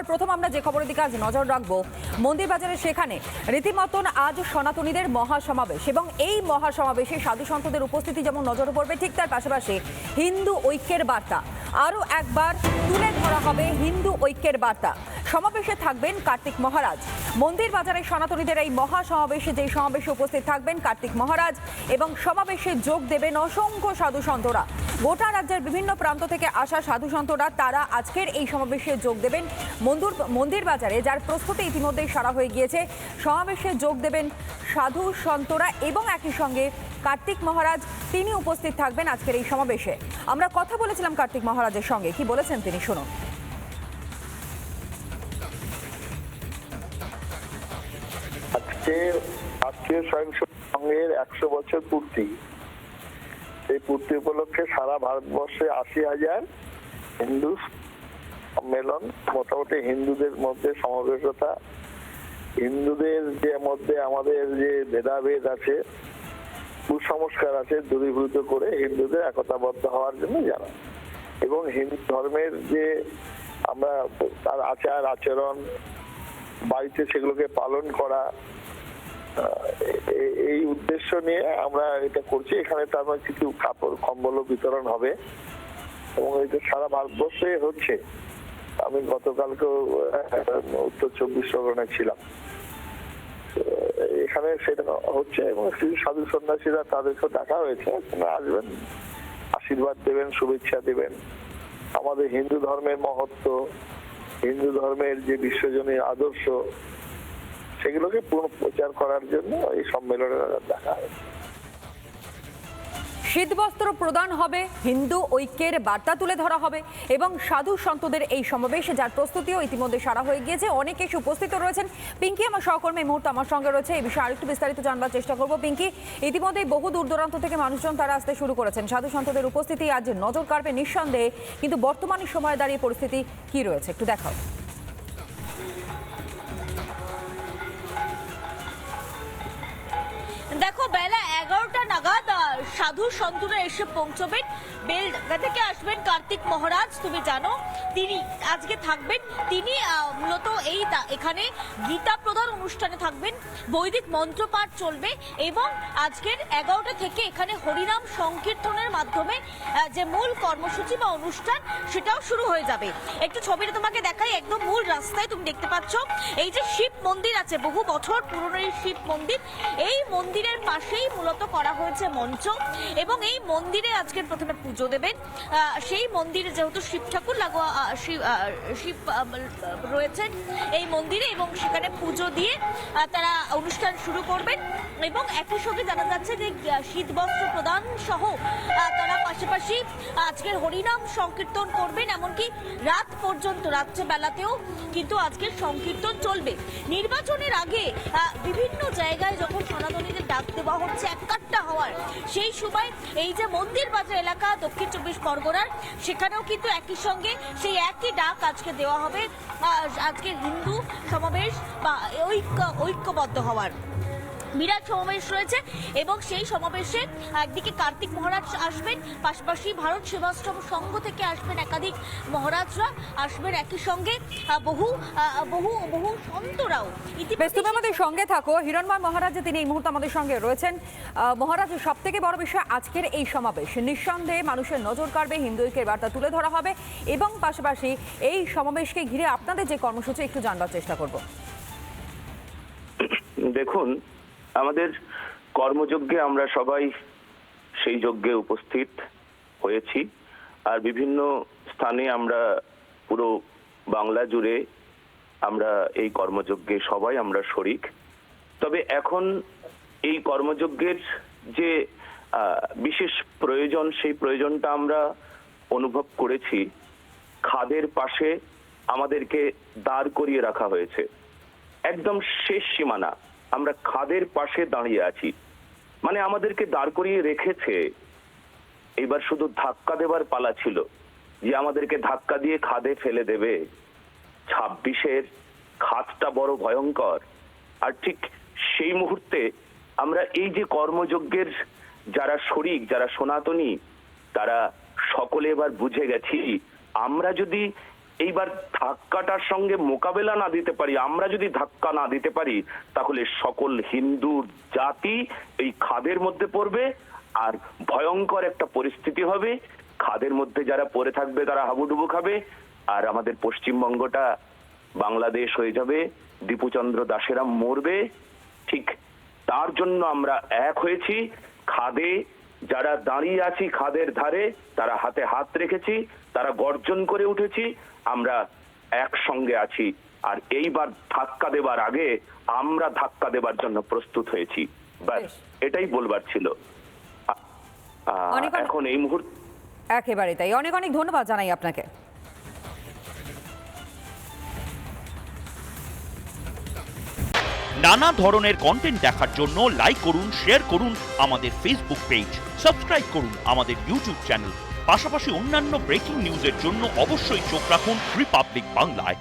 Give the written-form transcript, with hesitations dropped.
প্রথম আমরা যে খবরের দিকে আজ নজর রাখবো, মন্দির বাজারে সেখানে রীতিমতন আজ সনাতনীদের মহাসমাবেশ এবং এই মহাসমাবেশে সাধু সন্তদের উপস্থিতি যেমন নজরে পড়বে, ঠিক তার পাশাপাশি হিন্দু ঐক্যের বার্তা আরও একবার তুলে ধরা হবে। হিন্দু ঐক্যের বার্তা সমাবেশে থাকবেন কার্তিক মহারাজ। মন্দির বাজারে সনাতনীদের এই মহাসমাবেশে যেই সমাবেশে উপস্থিত থাকবেন কার্তিক মহারাজ এবং সমাবেশে যোগ দেবেন অসংখ্য সাধু সন্তরা। গোটা রাজ্যের বিভিন্ন প্রান্ত থেকে আসা সাধু সন্তরা তারা আজকের এই সমাবেশে যোগ দেবেন মন্দির বাজারে, যার প্রস্তুতি ইতিমধ্যেই সারা হয়ে গিয়েছে। সমাবেশে যোগ দেবেন সাধু সন্তরা এবং একই সঙ্গে কার্তিক মহারাজ, তিনি উপস্থিত থাকবেন আজকের এই সমাবেশে। আমরা কথা বলেছিলাম কার্তিক মহারাজের সঙ্গে, কি বলেছেন তিনি শুনুন। আজকে স্বয়ংসেবক সংঘের 100 বছর পূর্তি। এই পূর্তি উপলক্ষে সারা ভারতবর্ষে 80,000 হিন্দু সম্মেলন, মোটামুটি হিন্দুদের মধ্যে সমবেশতা, হিন্দুদের যে মধ্যে আমাদের যে ভেদাভেদ আছে, কুসংস্কার আছে, দূরীভূত করে হিন্দুদের একতাবদ্ধ হওয়ার জন্য জানা, এবং হিন্দু ধর্মের যে আমরা তার আচার আচরণ বাড়িতে সেগুলোকে পালন করা, এই উদ্দেশ্য নিয়ে আমরা এটা করছি। এখানে তার কিছু কাপড় কম্বল বিতরণ হবে এবং এটা সারা ভারতবর্ষে হচ্ছে। আমি গতকালকে উত্তর 24 পরগনায় ছিলাম, এখানে সেটা হচ্ছে এবং সাধু সন্ন্যাসীরা তাদেরকেও ডাকা হয়েছে, আসবেন, আশীর্বাদ দেবেন, শুভেচ্ছা দেবেন। আমাদের হিন্দু ধর্মের মহত্ব, হিন্দু ধর্মের যে বিশ্বজনীন আদর্শ, সেগুলোকে পুনঃপ্রচার করার জন্য এই সম্মেলনে দেখা হয়েছে। শীতবস্ত্র প্রদান হবে, হিন্দু ঐক্যের বার্তা তুলে ধরা হবে এবং সাধু সন্তদের এই সমাবেশে যার প্রস্তুতিও ইতিমধ্যে সারা হয়ে গিয়েছে। অনেকে উপস্থিত রয়েছেন। পিঙ্কি আমার সহকর্মী এই মুহূর্তে আমার সঙ্গে রয়েছে, এই বিষয়ে আরেকটু বিস্তারিত জানবার চেষ্টা করব। পিঙ্কি, ইতিমধ্যে বহু দূর দূরান্ত থেকে মানুষজন তারা আসতে শুরু করেছেন। সাধু সন্তদের উপস্থিতি আজ নজর কাড়বে নিঃসন্দেহে, কিন্তু বর্তমান সময়ে দাঁড়িয়ে পরিস্থিতি কি রয়েছে একটু দেখাও। দেখো, বেলা 11টা নাগাদ সাধু সন্তরা এসে পৌঁছবেন। বেলডাঙ্গা থেকে আসবেন কার্তিক মহারাজ, তুমি জানো তিনি আজকে থাকবেন। তিনি মূলত এখানে গীতা প্রদান অনুষ্ঠানে থাকবেন, বৈদিক মন্ত্রপাঠ চলবে এবং আজকের 11টা থেকে এখানে হরিনাম সংকীর্তনের মাধ্যমে যে মূল কর্মসূচি বা অনুষ্ঠান সেটাও শুরু হয়ে যাবে। একটু ছবিটা তোমাকে দেখাই, একদম মূল রাস্তায় তুমি দেখতে পাচ্ছ এই যে শিব মন্দির আছে, বহু বছর পুরনো এই শিব মন্দির, এই মন্দিরের পাশেই মূলত করা হয়েছে মঞ্চ এবং এই মন্দিরে আজকে প্রথমে পুজো দেবেন। সেই মন্দিরে যেহেতু শিব ঠাকুর লাগোয়া শিব রয়েছেন এই মন্দিরে এবং সেখানে পুজো দিয়ে তারা অনুষ্ঠান শুরু করবেন এবং একই সঙ্গে জানা যাচ্ছে যে শীতবস্ত্র প্রদান সহ তারা পাশাপাশি আজকের হরিনাম সংকীর্তন করবেন, এমনকি রাত পর্যন্ত, রাত্রেবেলাতেও কিন্তু আজকের সংকীর্তন চলবে। নির্বাচনের আগে বিভিন্ন জায়গায় যখন সনাতনীদের ডাক দেওয়া হচ্ছে এককাট্টা হওয়ার, সেই সময় এই যে মন্দির বাজার এলাকা দক্ষিণ 24 পরগনার, সেখানেও কিন্তু একই সঙ্গে সেই একই ডাক আজকে দেওয়া হবে আজকে হিন্দু সমাবেশ বা ঐক্যবদ্ধ হওয়ার। বিরাট সমাবেশ রয়েছে এবং সেই সমাবেশে একদিকে কার্তিক মহারাজ আসবেন, পাশাপাশি ভারত সেবাশ্রম সংঘ থেকে আসবেন একাধিক মহারাজরা আসবেন, একই সঙ্গে বহু বহু বহু সন্তরাও। তুমি আমাদের সঙ্গে থাকো। হিরণময় মহারাজ তিনি এই মুহূর্তে আমাদের সঙ্গে রয়েছেন। মহারাজ, সব থেকে বড় বিষয় আজকের এই সমাবেশ নিঃসন্দেহে মানুষের নজর কাড়বে, হিন্দু ঐক্যের বার্তা তুলে ধরা হবে এবং পাশাপাশি এই সমাবেশকে ঘিরে আপনাদের যে কর্মসূচি একটু জানবার চেষ্টা করব। দেখুন, আমাদের কর্মযজ্ঞে আমরা সবাই সেই যজ্ঞে উপস্থিত হয়েছি আর বিভিন্ন স্থানে আমরা পুরো বাংলা জুড়ে আমরা এই কর্মযজ্ঞে সবাই আমরা শরিক। তবে এখন এই কর্মযজ্ঞের যে বিশেষ প্রয়োজন, সেই প্রয়োজনটা আমরা অনুভব করেছি। খাদের পাশে আমাদেরকে দাঁড় করিয়ে রাখা হয়েছে, একদম শেষ সীমানা, আমরা খাদের পাশে দাঁড়িয়ে আছি, মানে আমাদেরকে দাঁড় করিয়ে রেখেছে। এবার শুধু ধাক্কা দেবার পালা ছিল যে আমাদেরকে ধাক্কা দিয়ে খাদে ফেলে দেবে। 26-এর খাদটা বড় ভয়ঙ্কর, আর ঠিক সেই মুহূর্তে আমরা এই যে কর্মযজ্ঞের যারা শরিক, যারা সনাতনী, তারা সকলে এবার বুঝে গেছি আমরা যদি এইবার ধাক্কাটার সঙ্গে মোকাবেলা না দিতে পারি, আমরা যদি ধাক্কা না দিতে পারি, তাহলে সকল হিন্দু জাতি এই খাদের মধ্যে পড়বে আর ভয়ঙ্কর একটা পরিস্থিতি হবে। খাদের মধ্যে যারা পড়ে থাকবে তারা হাবুডুবু খাবে, আর আমাদের পশ্চিমবঙ্গটা বাংলাদেশ হয়ে যাবে, দীপুচন্দ্র দাসেরা মরবে। ঠিক তার জন্য আমরা এক হয়েছি। খাদে যারা দাঁড়িয়ে আছি খাদের ধারে, তারা হাতে হাত রেখেছি, তারা গর্জন করে উঠেছি, আমরা একসঙ্গে আছি। আর এইবার ধাক্কা দেবার আগে আমরা ধাক্কা দেবার জন্য প্রস্তুত হয়েছি। ব্যাস এটাই বলবার ছিল। এখন এই মুহূর্তে একেবারে তাই। অনেক অনেক ধন্যবাদ জানাই আপনাকে। নানা ধরনের কন্টেন্ট দেখার জন্য লাইক করুন, শেয়ার করুন আমাদের ফেসবুক পেজ, সাবস্ক্রাইব করুন আমাদের ইউটিউব চ্যানেল। পাশাপাশি অন্যান্য ব্রেকিং নিউজের জন্য অবশ্যই চোখ রাখুন রিপাবলিক বাংলায়।